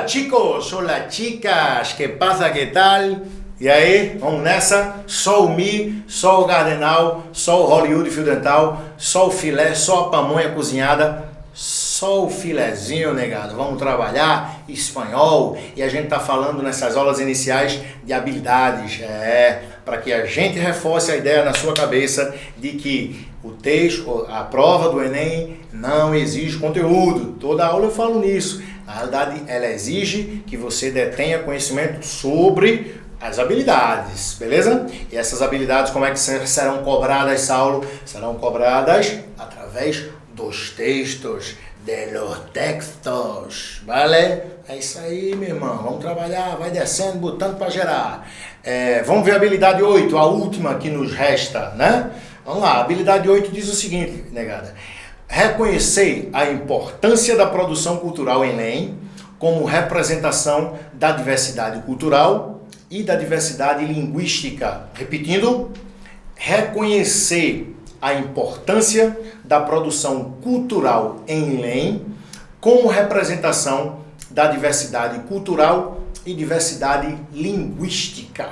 Hola chicos, hola chicas, que passa, que tal? E aí, vamos nessa? Só o Mi, só o Gardenal, só o Hollywood Fio Dental, só o filé, só a pamonha cozinhada, só o filezinho, negado. Vamos trabalhar espanhol e a gente tá falando nessas aulas iniciais de habilidades, para que a gente reforce a ideia na sua cabeça de que o texto, a prova do Enem não exige conteúdo. Toda aula eu falo nisso. Na realidade, ela exige que você detenha conhecimento sobre as habilidades, beleza? E essas habilidades, como é que serão cobradas, Saulo? Serão cobradas através dos textos, de los textos, vale? É isso aí, meu irmão. Vamos trabalhar, vai descendo, botando para gerar. Vamos ver a habilidade 8, a última que nos resta, né? Vamos lá, a habilidade 8 diz o seguinte, negada. Reconhecer a importância da produção cultural em LEM como representação da diversidade cultural e da diversidade linguística. Repetindo, reconhecer a importância da produção cultural em LEM como representação da diversidade cultural e diversidade linguística.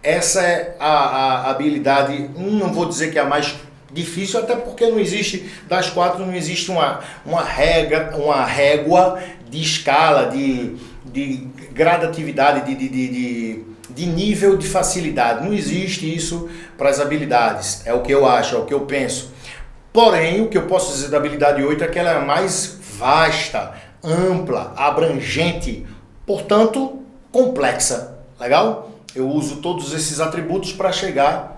Essa é a habilidade, não vou dizer que é a mais difícil, até porque não existe, das quatro não existe uma régua de escala, de gradatividade, de nível de facilidade. Não existe isso para as habilidades, é o que eu acho, é o que eu penso. Porém, o que eu posso dizer da habilidade 8 é que ela é mais vasta, ampla, abrangente, portanto, complexa. Legal? Eu uso todos esses atributos para chegar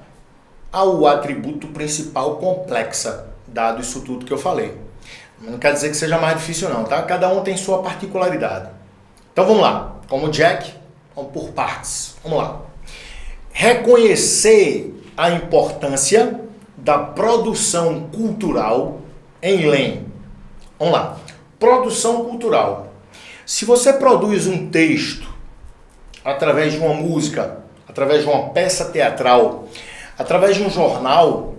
ao atributo principal complexa, dado isso tudo que eu falei. Não quer dizer que seja mais difícil não, tá? Cada um tem sua particularidade. Então vamos lá, como Jack, vamos por partes. Vamos lá. Reconhecer a importância da produção cultural em LEM. Vamos lá. Produção cultural. Se você produz um texto através de uma música, através de uma peça teatral, através de um jornal,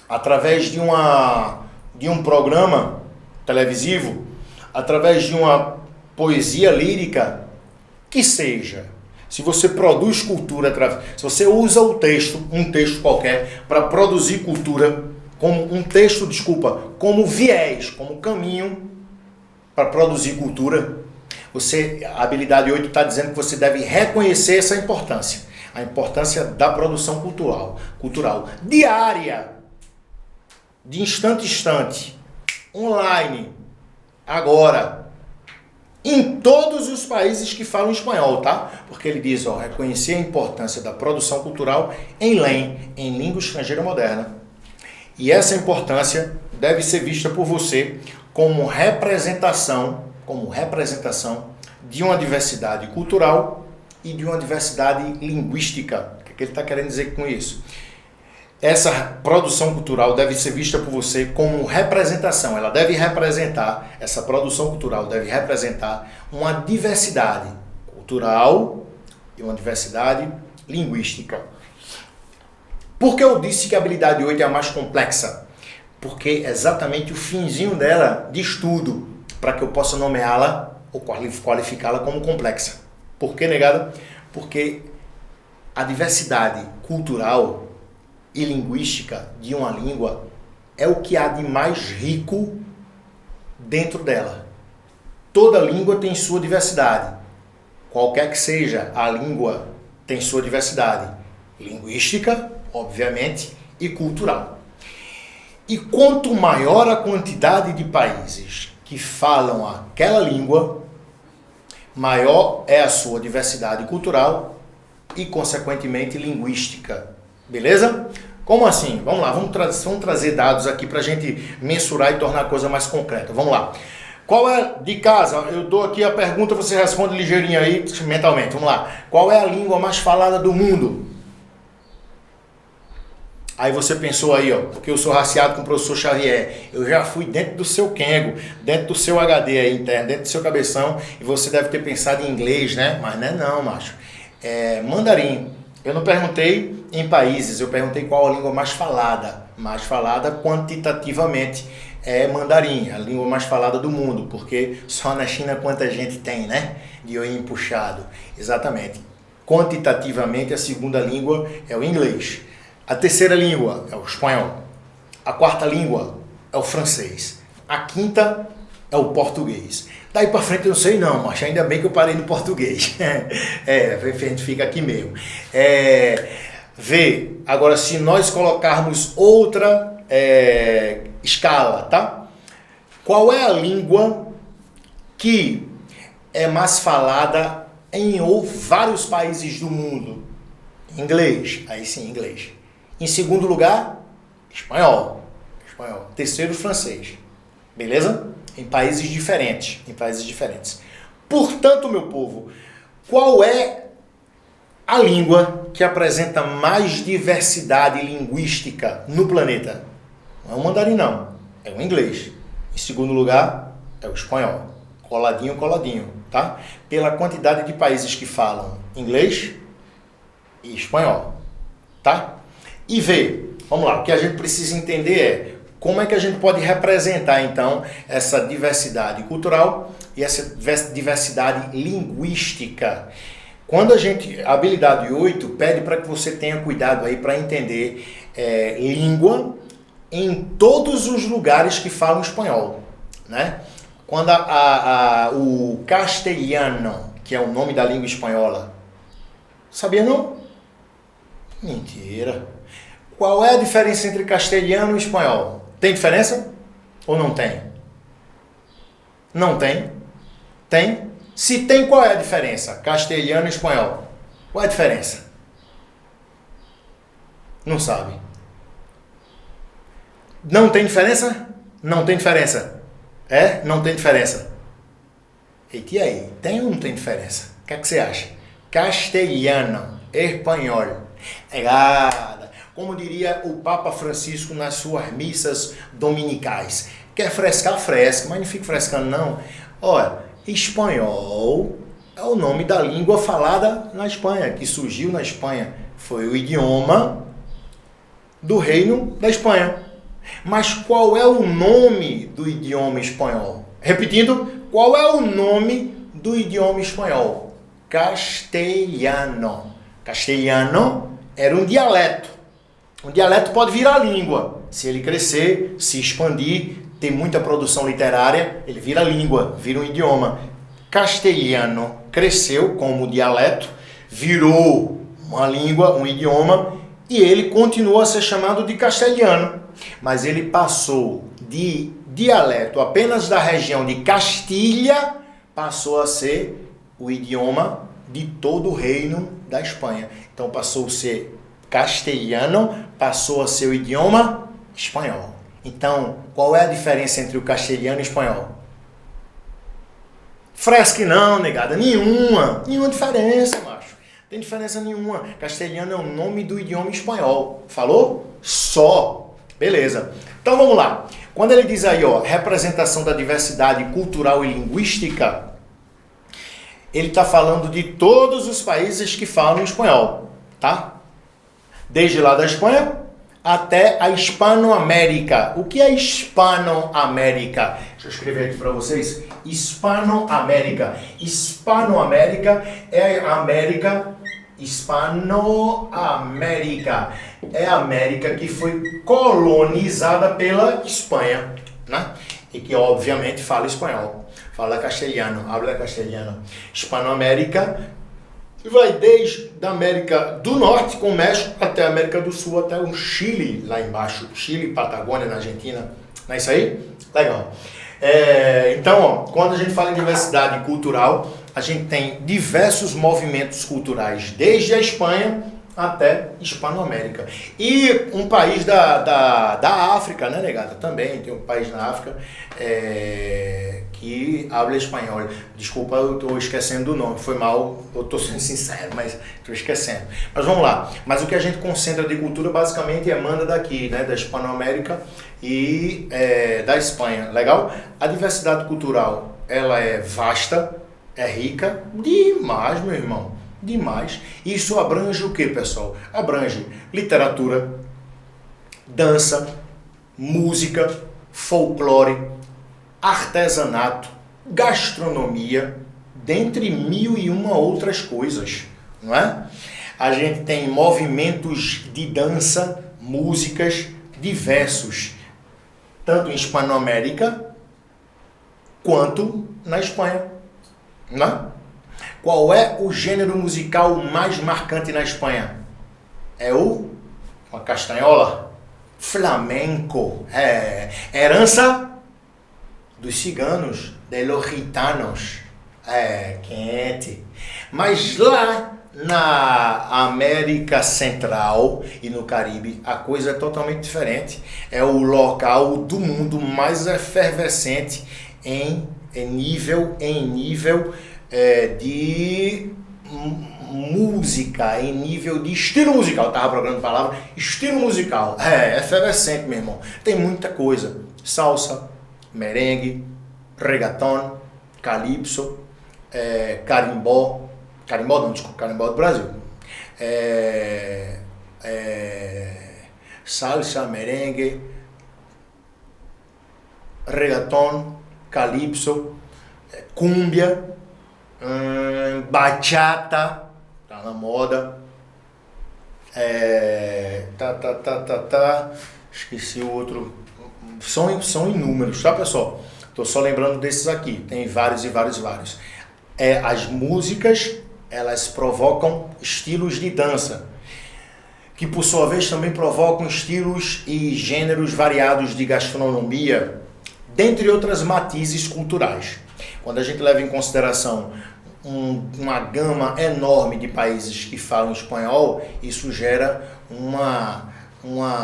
através de um programa televisivo, através de uma poesia lírica, que seja. Se você produz cultura, se você usa um texto qualquer, para produzir cultura, como viés, como caminho para produzir cultura, a habilidade 8 está dizendo que você deve reconhecer essa importância. A importância da produção cultural diária, de instante a instante, online, agora, em todos os países que falam espanhol, tá? Porque ele diz, reconhecer a importância da produção cultural em LEM, em língua estrangeira moderna. E essa importância deve ser vista por você como representação de uma diversidade cultural e de uma diversidade linguística. O que ele está querendo dizer com isso? Essa produção cultural deve ser vista por você como representação. Essa produção cultural deve representar uma diversidade cultural e uma diversidade linguística. Por que eu disse que a habilidade 8 é a mais complexa? Porque é exatamente o finzinho dela de estudo, para que eu possa nomeá-la ou qualificá-la como complexa. Por que, negada? Porque a diversidade cultural e linguística de uma língua é o que há de mais rico dentro dela. Toda língua tem sua diversidade. Qualquer que seja a língua tem sua diversidade linguística, obviamente, e cultural. E quanto maior a quantidade de países que falam aquela língua, maior é a sua diversidade cultural e, consequentemente, linguística. Beleza? Como assim? Vamos lá, vamos trazer dados aqui para a gente mensurar e tornar a coisa mais concreta. Vamos lá. Qual é, de casa, eu dou aqui a pergunta, você responde ligeirinho aí, mentalmente. Vamos lá. Qual é a língua mais falada do mundo? Aí você pensou aí, porque eu sou raciado com o professor Xavier, eu já fui dentro do seu Kengo, dentro do seu HD aí interno, dentro do seu cabeção, e você deve ter pensado em inglês, né? Mas não é não, macho. É mandarim. Eu não perguntei em países, eu perguntei qual a língua mais falada quantitativamente é mandarim, a língua mais falada do mundo, porque só na China quanta gente tem, né? De olhinho puxado. Exatamente. Quantitativamente, a segunda língua é o inglês. A terceira língua é o espanhol. A quarta língua é o francês. A quinta é o português. Daí para frente eu não sei não, mas ainda bem que eu parei no português. A gente fica aqui mesmo. Vê, agora se nós colocarmos outra escala, tá? Qual é a língua que é mais falada em vários países do mundo? Inglês, aí sim, inglês. Em segundo lugar, espanhol. Terceiro, francês. Beleza? Em países diferentes. Portanto, meu povo, qual é a língua que apresenta mais diversidade linguística no planeta? Não é o mandarim, não. É o inglês. Em segundo lugar, é o espanhol. Coladinho, tá? Pela quantidade de países que falam inglês e espanhol, tá? E vamos lá, o que a gente precisa entender é como é que a gente pode representar, então, essa diversidade cultural e essa diversidade linguística. Quando a habilidade 8 pede para que você tenha cuidado aí para entender língua em todos os lugares que falam espanhol, né? Quando o castelhano, que é o nome da língua espanhola, sabia não? Mentira. Qual é a diferença entre castelhano e espanhol? Tem diferença ou não tem? Não tem? Tem? Se tem, qual é a diferença? Castelhano e espanhol. Qual é a diferença? Não sabe. Não tem diferença? Não tem diferença. Não tem diferença. E aí? Tem ou não tem diferença? O que é que você acha? Castelhano, espanhol. Errada. Como diria o Papa Francisco nas suas missas dominicais. Quer frescar? Fresca, mas não fica frescando não. Olha, espanhol é o nome da língua falada na Espanha, que surgiu na Espanha. Foi o idioma do Reino da Espanha. Mas qual é o nome do idioma espanhol? Repetindo, qual é o nome do idioma espanhol? Castelhano. Castelhano era um dialeto. Um dialeto pode virar língua. Se ele crescer, se expandir, ter muita produção literária, ele vira língua, vira um idioma. Castelhano cresceu como dialeto, virou uma língua, um idioma, e ele continua a ser chamado de castelhano. Mas ele passou de dialeto apenas da região de Castilha, passou a ser o idioma de todo o reino da Espanha. Então passou a ser castelhano, passou a ser o idioma espanhol. Então, qual é a diferença entre o castelhano e o espanhol? Fresque não, negada, nenhuma diferença, macho. Não tem diferença nenhuma. Castelhano é o nome do idioma espanhol. Falou? Só. Beleza. Então vamos lá. Quando ele diz aí, representação da diversidade cultural e linguística, ele está falando de todos os países que falam espanhol, tá? Desde lá da Espanha até a Hispanoamérica. O que é Hispanoamérica? Deixa eu escrever aqui para vocês. Hispanoamérica. Hispanoamérica é a América. Hispanoamérica é a América que foi colonizada pela Espanha, né? E que obviamente fala espanhol, fala castelhano, habla castelhano. Hispanoamérica vai desde a América do Norte, com o México, até a América do Sul, até o Chile, lá embaixo. Chile, Patagônia, na Argentina. Não é isso aí? Legal. Então, quando a gente fala em diversidade cultural, a gente tem diversos movimentos culturais, desde a Espanha até Hispanoamérica. E um país da África, né, negada? Também tem um país na África que habla espanhol. Desculpa, eu estou esquecendo do nome, foi mal, eu estou sendo sincero, mas estou esquecendo. Mas vamos lá. Mas o que a gente concentra de cultura basicamente emana daqui, né, da Hispanoamérica e da Espanha. Legal? A diversidade cultural, ela é vasta, é rica demais, meu irmão. Demais. Isso abrange o que, pessoal? Abrange literatura, dança, música, folclore, artesanato, gastronomia, dentre 1001 outras coisas, não é? A gente tem movimentos de dança, músicas diversos, tanto em Hispanoamérica quanto na Espanha, não é? Qual é o gênero musical mais marcante na Espanha? É a castanhola, flamenco, herança dos ciganos, de los gitanos, quente. Mas lá na América Central e no Caribe, a coisa é totalmente diferente. É o local do mundo mais efervescente em nível de música, em nível de estilo musical. Eu tava procurando a palavra estilo musical. Efervescente, meu irmão. Tem muita coisa. Salsa, merengue, reggaeton, calypso, carimbó. Carimbó não, desculpa, carimbó do Brasil. Salsa, merengue, reggaeton, calypso, cúmbia, bachata, tá na moda, esqueci o outro, são inúmeros, tá pessoal? Tô só lembrando desses aqui, tem vários e vários. As músicas, elas provocam estilos de dança, que por sua vez também provocam estilos e gêneros variados de gastronomia, dentre outras matizes culturais. Quando a gente leva em consideração uma gama enorme de países que falam espanhol, isso gera uma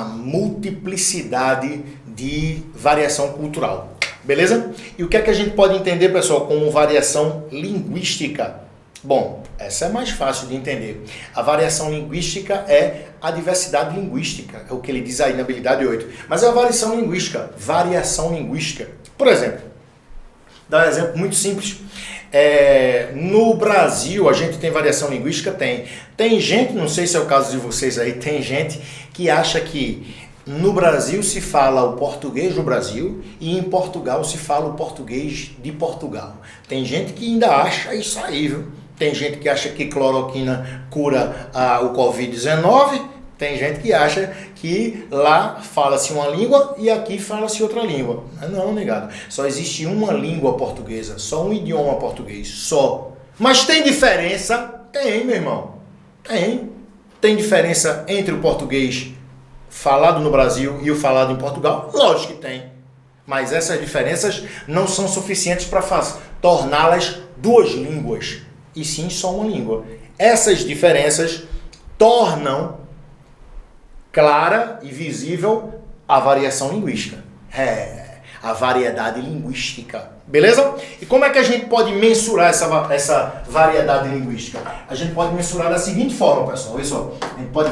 multiplicidade de variação cultural. Beleza? E o que é que a gente pode entender, pessoal, como variação linguística? Bom, essa é mais fácil de entender. A variação linguística é a diversidade linguística, é o que ele diz aí na habilidade 8. Mas é a variação linguística. Por exemplo, dá um exemplo muito simples. No Brasil, a gente tem variação linguística? Tem gente, não sei se é o caso de vocês aí, tem gente que acha que no Brasil se fala o português do Brasil e em Portugal se fala o português de Portugal. Tem gente que ainda acha isso aí, viu? Tem gente que acha que cloroquina cura o Covid-19, tem gente que acha que lá fala-se uma língua e aqui fala-se outra língua. Não, negado. Só existe uma língua portuguesa, só um idioma português, só. Mas tem diferença? Tem, meu irmão. Tem diferença entre o português falado no Brasil e o falado em Portugal? Lógico que tem. Mas essas diferenças não são suficientes para torná-las duas línguas, e sim só uma língua. Essas diferenças tornam clara e visível a variação linguística. A variedade linguística. Beleza? E como é que a gente pode mensurar essa variedade linguística? A gente pode mensurar da seguinte forma, pessoal. Olha só. A gente pode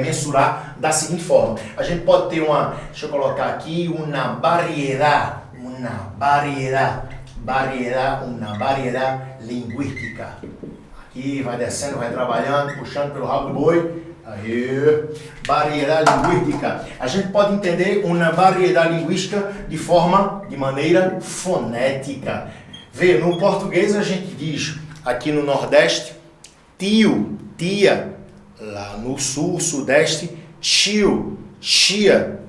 mensurar da seguinte forma. A gente pode ter deixa eu colocar aqui, uma variedade linguística. Aqui vai descendo, vai trabalhando, puxando pelo rabo do boi. Aí, variedade linguística. A gente pode entender uma variedade linguística de maneira fonética. Vê, no português a gente diz, aqui no Nordeste, tio, tia. Lá no Sul, Sudeste, tio, tia.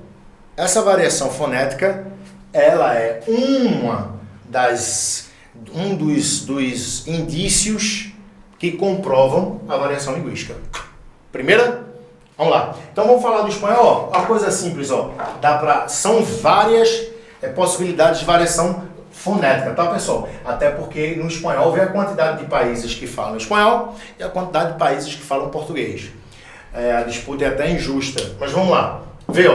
Essa variação fonética, ela é um dos indícios que comprovam a variação linguística. Primeira? Vamos lá. Então vamos falar do espanhol. Uma coisa simples, são várias possibilidades de variação fonética, tá, pessoal? Até porque no espanhol vem a quantidade de países que falam espanhol e a quantidade de países que falam português. A disputa é até injusta. Mas vamos lá. Vê,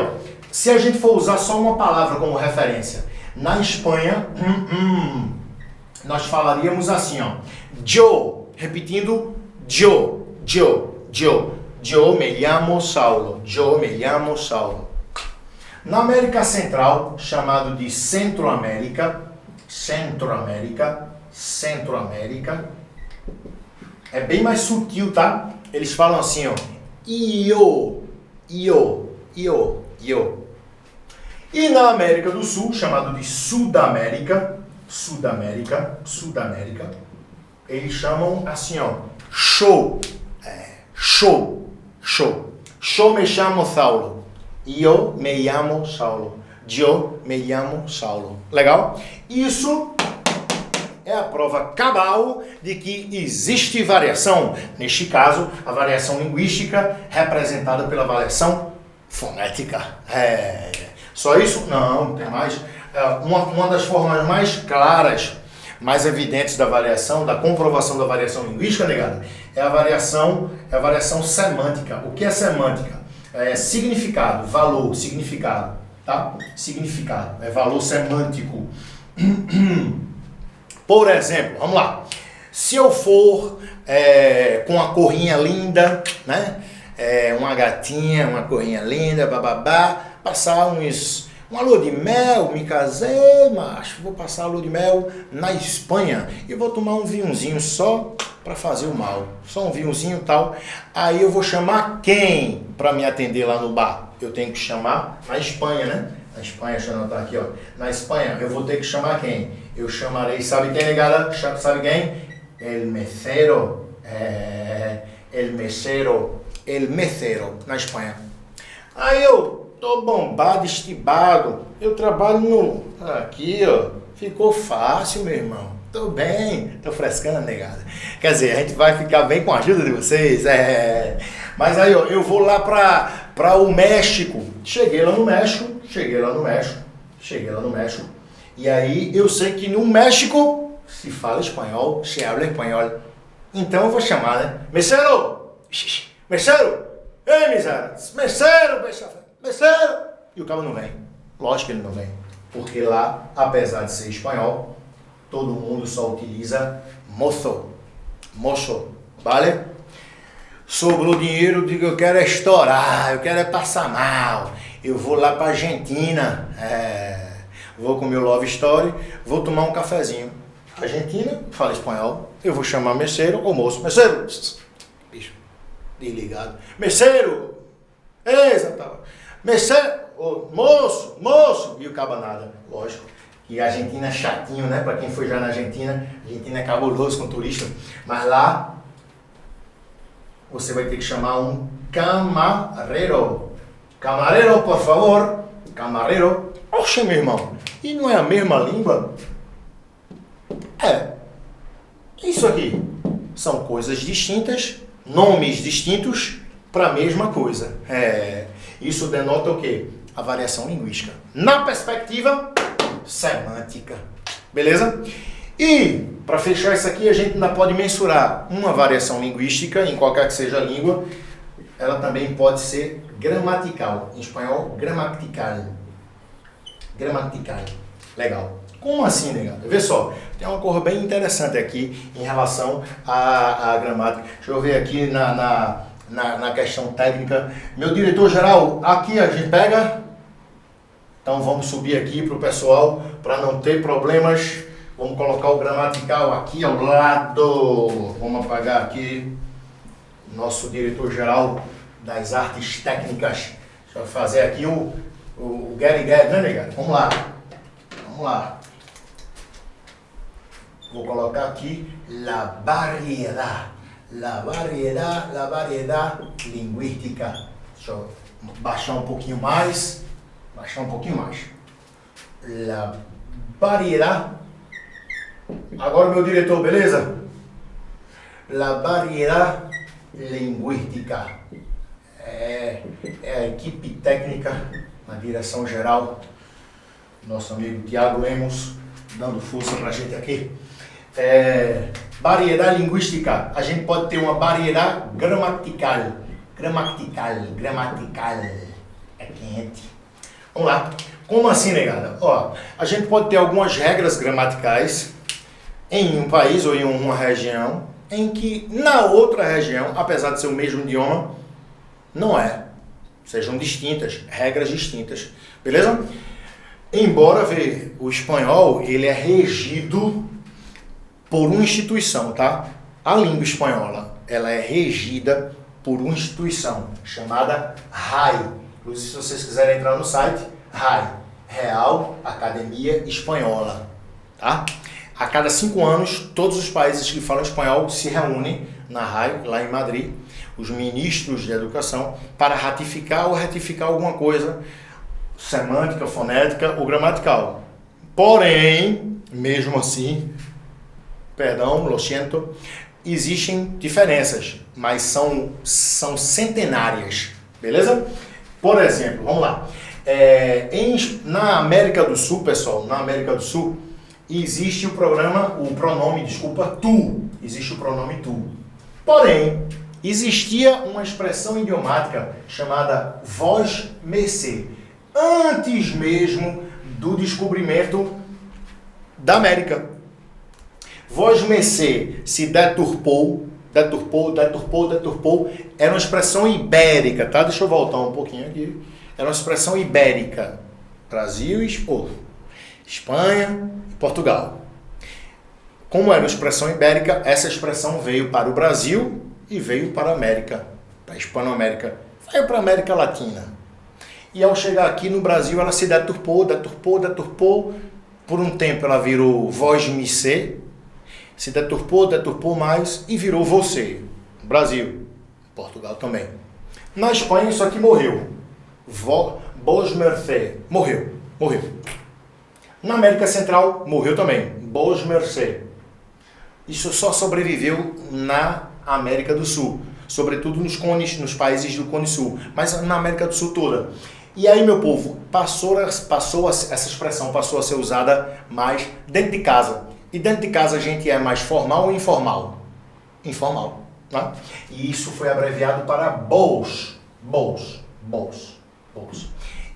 se a gente for usar só uma palavra como referência, na Espanha, nós falaríamos assim, yo, repetindo, yo. Yo me llamo Saulo. Na América Central, chamado de Centro-América, é bem mais sutil, tá? Eles falam assim, yo. E na América do Sul, chamado de Sudamérica, eles chamam assim, ó, show. Show. Yo me chamo Saulo. Eu me llamo Saulo. Eu me llamo Saulo. Legal? Isso é a prova cabal de que existe variação. Neste caso, a variação linguística representada pela variação fonética. Só isso? Não, tem mais. Uma das formas mais claras, mais evidentes da variação, da comprovação da variação linguística, negada, é a variação semântica. O que é semântica? É significado, valor, significado, tá? Significado, é valor semântico. Por exemplo, vamos lá. Se eu for com uma corrinha linda, né? Uma gatinha, uma corrinha linda, bababá, passar uma lua de mel, me casei, macho, vou passar a lua de mel na Espanha e vou tomar um vinhozinho só para fazer o mal, só um vinhozinho e tal. Aí eu vou chamar quem para me atender lá no bar? Eu tenho que chamar na Espanha, né? Na Espanha, deixa eu anotar aqui, ó. Na Espanha eu vou ter que chamar quem? Eu chamarei, sabe quem, negada? Sabe quem? El mesero, na Espanha. Aí eu tô bombado, estibado. Eu trabalho aqui, ó. Ficou fácil, meu irmão. Tô bem, tô frescando, negada. Quer dizer, a gente vai ficar bem com a ajuda de vocês. Mas aí, ó, eu vou lá pra o México. Cheguei lá no México. E aí eu sei que no México se fala espanhol, se habla espanhol. Então eu vou chamar, né? Mesero! Ei, miséria! Mesero! E o cara não vem. Lógico que ele não vem. Porque lá, apesar de ser espanhol, todo mundo só utiliza moço, vale? Sobrou dinheiro, digo, eu quero estourar, eu quero passar mal. Eu vou lá pra Argentina, vou com o meu Love Story, vou tomar um cafezinho. Argentina, fala espanhol, eu vou chamar messeiro ou moço. Messeiro! Bicho, desligado. Messeiro! Messeiro! Moço! E o caba nada, lógico. E a Argentina é chatinho, né? Pra quem foi já na Argentina, a Argentina é cabuloso com turista. Mas lá, você vai ter que chamar um camarero. Camarero, por favor. Camarero. Oxe, meu irmão. E não é a mesma língua? Isso aqui são coisas distintas, nomes distintos para a mesma coisa. Isso denota o quê? A variação linguística. Na perspectiva semântica. Beleza? E, para fechar isso aqui, a gente ainda pode mensurar uma variação linguística, em qualquer que seja a língua. Ela também pode ser gramatical. Em espanhol, gramatical. Legal. Como assim, negado? Vê só, tem uma cor bem interessante aqui em relação à gramática. Deixa eu ver aqui na questão técnica. Meu diretor-geral, aqui a gente pega. Então vamos subir aqui para o pessoal, para não ter problemas. Vamos colocar o gramatical aqui ao lado. Vamos apagar aqui nosso diretor-geral das artes técnicas. Deixa eu fazer aqui o Gary Guedes, né, negado? Vamos lá. Vou colocar aqui la variedad linguística. Deixa eu baixar um pouquinho mais. La variedad. Agora, meu diretor, beleza? La variedad linguística. É a equipe técnica, na direção geral. Nosso amigo Tiago Lemos, dando força pra gente aqui. Variedade linguística. A gente pode ter uma variedade gramatical. É quente. Vamos lá. Como assim, negada? Ó, a gente pode ter algumas regras gramaticais em um país ou em uma região, em que na outra região, apesar de ser o mesmo idioma, não é. Sejam distintas, regras distintas. Beleza? Embora o espanhol, ele é regido por uma instituição, tá? A língua espanhola, ela é regida por uma instituição chamada RAI. Inclusive, se vocês quiserem entrar no site, RAI, Real Academia Espanhola, tá? A cada 5 anos, todos os países que falam espanhol se reúnem na RAI, lá em Madrid, os ministros de educação, para ratificar ou retificar alguma coisa semântica, fonética ou gramatical. Porém, mesmo assim, perdão, lo siento, existem diferenças, mas são centenárias, beleza? Por exemplo, vamos lá. Na América do Sul, pessoal, na América do Sul, existe o pronome, tu. Existe o pronome tu. Porém, existia uma expressão idiomática chamada vós mercê, antes mesmo do descobrimento da América. Vós mercê se deturpou, era uma expressão ibérica, tá? Deixa eu voltar um pouquinho aqui. Era uma expressão ibérica. Brasil e Espanha e Portugal. Como era uma expressão ibérica, essa expressão veio para o Brasil e veio para a América, para a Hispanoamérica, veio para a América Latina. E ao chegar aqui no Brasil, ela se deturpou. Por um tempo ela virou vós me ser, se deturpou mais e virou você. Brasil, Portugal também. Na Espanha isso aqui morreu. Vos mercê, morreu. Na América Central morreu também. Vos mercê. Isso só sobreviveu na América do Sul, sobretudo nos países do Cone Sul, mas na América do Sul toda. E aí, meu povo, essa expressão passou a ser usada mais dentro de casa. E dentro de casa a gente é mais formal ou informal? Informal, né? E isso foi abreviado para BOS.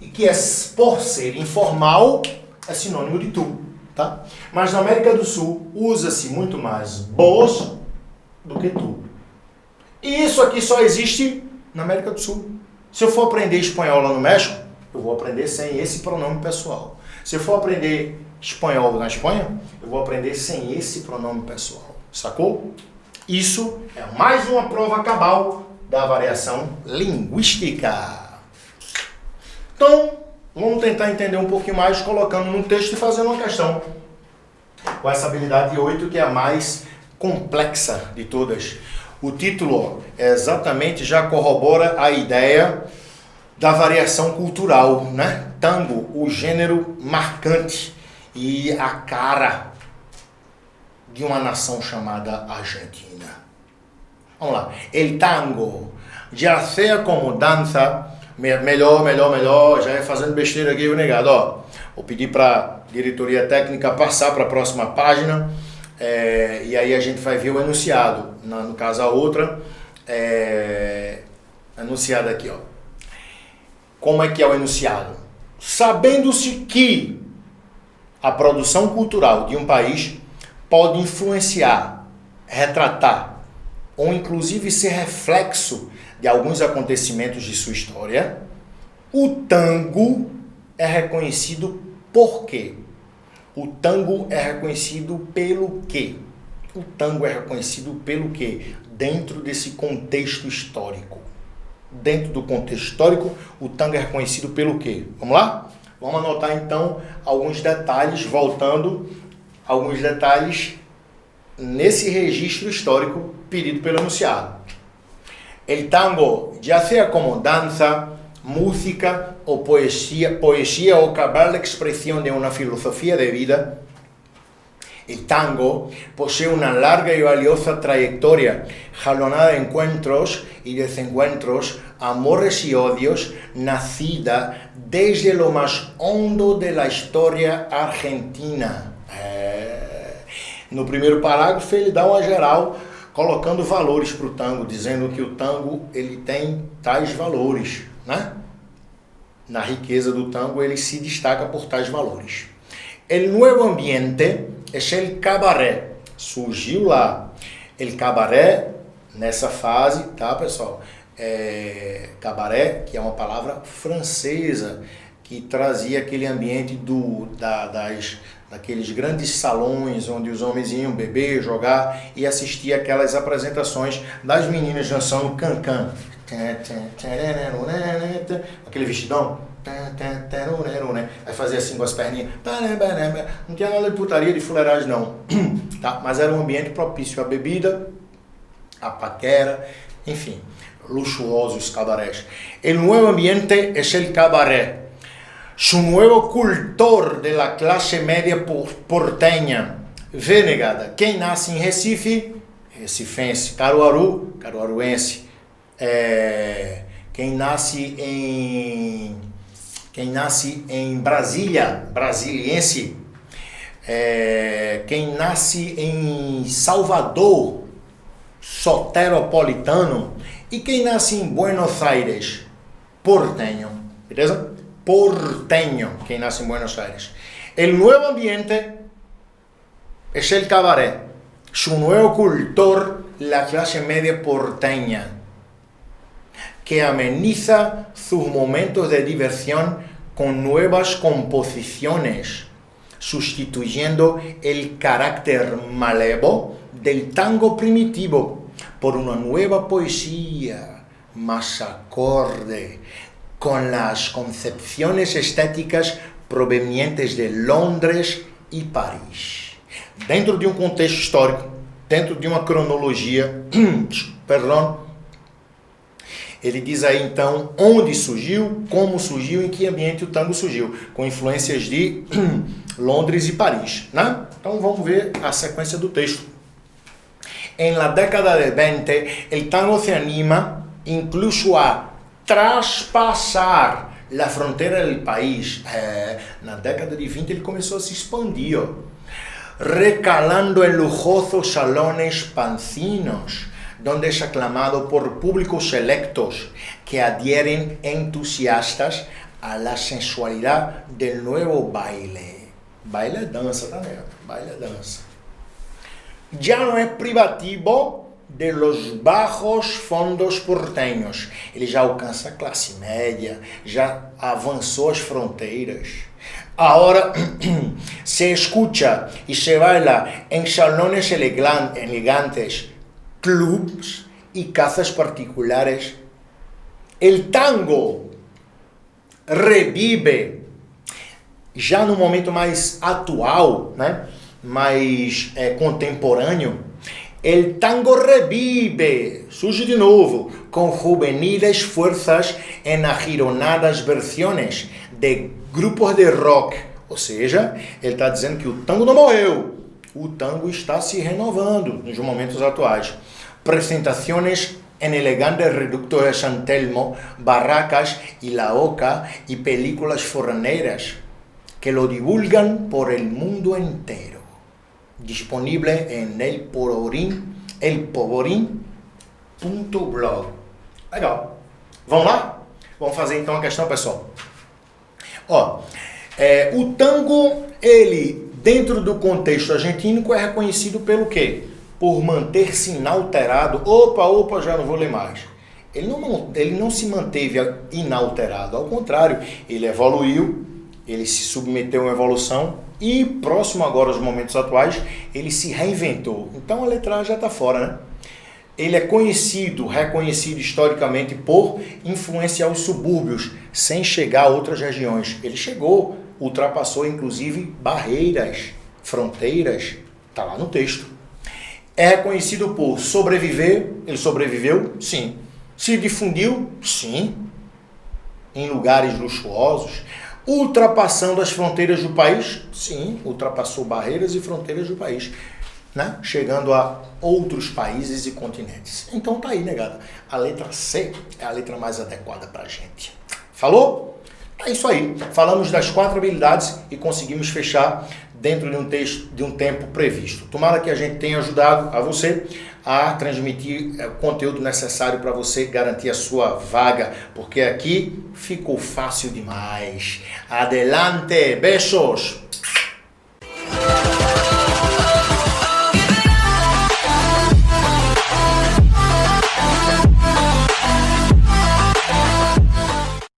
E que por ser informal é sinônimo de tu, tá? Mas na América do Sul usa-se muito mais BOS do que tu. E isso aqui só existe na América do Sul. Se eu for aprender espanhol lá no México, eu vou aprender sem esse pronome pessoal. Se eu for aprender espanhol na Espanha, eu vou aprender sem esse pronome pessoal. Sacou? Isso é mais uma prova cabal da variação linguística. Então, vamos tentar entender um pouquinho mais colocando no texto e fazendo uma questão. Com essa habilidade 8, que é a mais complexa de todas. O título exatamente já corrobora a ideia da variação cultural, né? Tango, o gênero marcante e a cara de uma nação chamada Argentina. Vamos lá. El tango, já seja como dança, melhor, já é fazendo besteira aqui, o negado, ó. Vou pedir para a diretoria técnica passar para a próxima página. E aí a gente vai ver o enunciado, no caso a outra, enunciado aqui, ó. Como é que é o enunciado? Sabendo-se que a produção cultural de um país pode influenciar, retratar ou inclusive ser reflexo de alguns acontecimentos de sua história, o tango é reconhecido por quê? O tango é reconhecido pelo quê? O tango é reconhecido pelo quê? Dentro desse contexto histórico. Dentro do contexto histórico, o tango é reconhecido pelo quê? Vamos lá? Vamos anotar então alguns detalhes, voltando, alguns detalhes nesse registro histórico pedido pelo enunciado. El tango, ya sea como danza, música o poesía o cabal de expresión de una filosofía de vida, el tango posee una larga y valiosa trayectoria, jalonada de encuentros y desencuentros, amores y odios, nacida desde lo más hondo de la historia argentina. No primeiro parágrafo ele dá uma geral colocando valores para o tango, dizendo que o tango ele tem tais valores, né? Na riqueza do tango ele se destaca por tais valores. El nuevo ambiente es el cabaret. Surgiu lá. El cabaret, nessa fase, tá, pessoal? Cabaret, que é uma palavra francesa, que trazia aquele ambiente daqueles grandes salões onde os homens iam beber, jogar e assistir aquelas apresentações das meninas dançando cancan. Aquele vestidão. Aí fazia assim com as perninhas. Não tinha nada de putaria, de fuleiragem, não. Tá? Mas era um ambiente propício à bebida, à paquera, enfim, luxuosos cabarés. El nuevo ambiente es el cabaret. Su nuevo cultor de la clase media porteña. Vê, negada, quem nasce em Recife, recifense, Caruaru, caruaruense. Quem nasce em Brasília, brasiliense. Quem nasce em Salvador, soteropolitano. E quem nasce em Buenos Aires, porteño. Beleza? Porteño, quem nasce em Buenos Aires. El nuevo ambiente es el cabaret. Su nuevo cultor, la clase media porteña, que ameniza sus momentos de diversión con nuevas composiciones, sustituyendo el carácter malevo del tango primitivo por una nueva poesía más acorde con las concepciones estéticas provenientes de Londres e Paris. Dentro de um contexto histórico, dentro de uma cronologia, perdão, ele diz aí então onde surgiu, como surgiu, em que ambiente o tango surgiu, com influências de Londres e Paris, né? Então vamos ver a sequência do texto. En la década de 20, el tango se anima incluso a traspasar la frontera del país. Na década de 20 ele começou a se expandir, ó. Recalando en lujosos salones pancinos, donde es aclamado por públicos selectos que adhieren entusiastas a la sensualidad del nuevo baile. Baile é dança, tá vendo? Baile é dança. Ya no es privativo de los bajos fondos porteños. Ele já alcança a classe média, já avançou as fronteiras. Ahora se escucha y se baila en salones elegantes, clubs y casas particulares. El tango revive, já no momento mais atual, né? Mais contemporâneo. El tango revive, surge de novo, con juveniles fuerzas en agironadas versiones de grupos de rock. Ou seja, ele está dizendo que o tango não morreu, o tango está se renovando nos momentos atuais. Presentaciones en elegantes reductos de San Telmo, barracas y la Oca y películas foraneras que lo divulgan por el mundo entero. Disponible en elpovorin.blog. Legal. Vamos lá? Vamos fazer então a questão, pessoal. Ó, o tango, ele, dentro do contexto argentino, é reconhecido pelo quê? Por manter-se inalterado. Opa, já não vou ler mais. Ele não se manteve inalterado, ao contrário, ele evoluiu, ele se submeteu a uma evolução e, próximo agora aos momentos atuais, ele se reinventou. Então a letra já está fora, né? Ele é reconhecido historicamente por influenciar os subúrbios, sem chegar a outras regiões. Ele chegou, ultrapassou inclusive barreiras, fronteiras, está lá no texto. É reconhecido por sobreviver, ele sobreviveu? Sim. Se difundiu? Sim. Em lugares luxuosos. Ultrapassando as fronteiras do país? Sim, ultrapassou barreiras e fronteiras do país, né? Chegando a outros países e continentes. Então tá aí, negada. A letra C é a letra mais adequada pra gente. Falou? É isso aí. Falamos das 4 habilidades e conseguimos fechar dentro de um texto, de um tempo previsto. Tomara que a gente tenha ajudado a você a transmitir o conteúdo necessário para você garantir a sua vaga, porque aqui ficou fácil demais. Adelante, beijos!